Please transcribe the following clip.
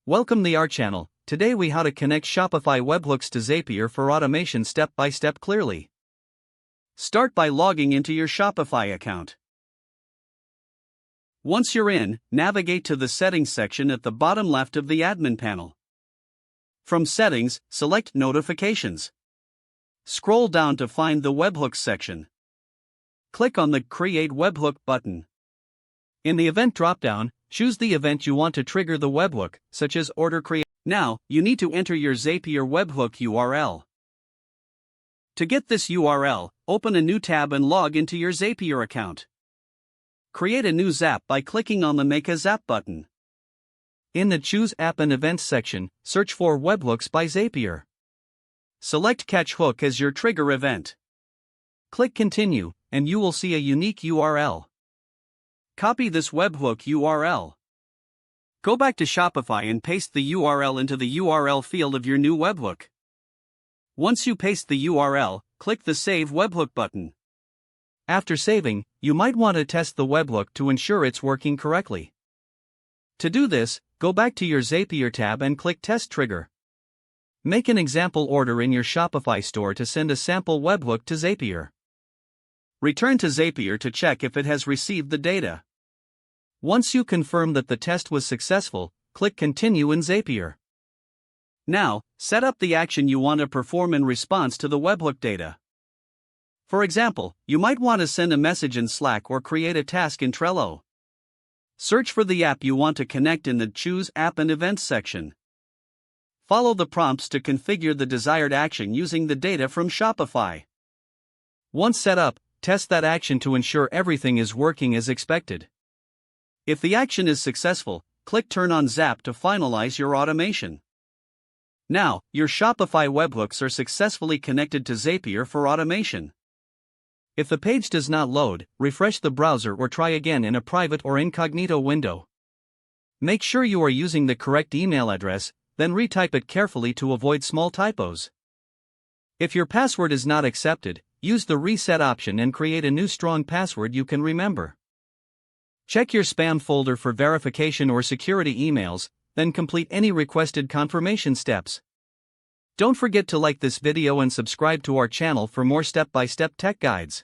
Welcome to our channel. Today we how to connect Shopify webhooks to Zapier for automation step by step clearly. Start by logging into your Shopify account. Once you're in, navigate to the settings section at the bottom left of the admin panel. From settings, select notifications. Scroll down to find the webhooks section. Click on the Create Webhook button. In the event dropdown, choose the event you want to trigger the webhook, such as order create. Now, you need to enter your Zapier webhook URL. To get this URL, open a new tab and log into your Zapier account. Create a new Zap by clicking on the Make a Zap button. In the Choose App and Events section, search for Webhooks by Zapier. Select Catch Hook as your trigger event. Click Continue, and you will see a unique URL. Copy this webhook URL. Go back to Shopify and paste the URL into the URL field of your new webhook. Once you paste the URL, click the Save Webhook button. After saving, you might want to test the webhook to ensure it's working correctly. To do this, go back to your Zapier tab and click Test Trigger. Make an example order in your Shopify store to send a sample webhook to Zapier. Return to Zapier to check if it has received the data. Once you confirm that the test was successful, click Continue in Zapier. Now, set up the action you want to perform in response to the webhook data. For example, you might want to send a message in Slack or create a task in Trello. Search for the app you want to connect in the Choose App and Events section. Follow the prompts to configure the desired action using the data from Shopify. Once set up, test that action to ensure everything is working as expected. If the action is successful, click Turn on Zap to finalize your automation. Now, your Shopify webhooks are successfully connected to Zapier for automation. If the page does not load, refresh the browser or try again in a private or incognito window. Make sure you are using the correct email address, then retype it carefully to avoid small typos. If your password is not accepted, use the reset option and create a new strong password you can remember. Check your spam folder for verification or security emails, then complete any requested confirmation steps. Don't forget to like this video and subscribe to our channel for more step-by-step tech guides.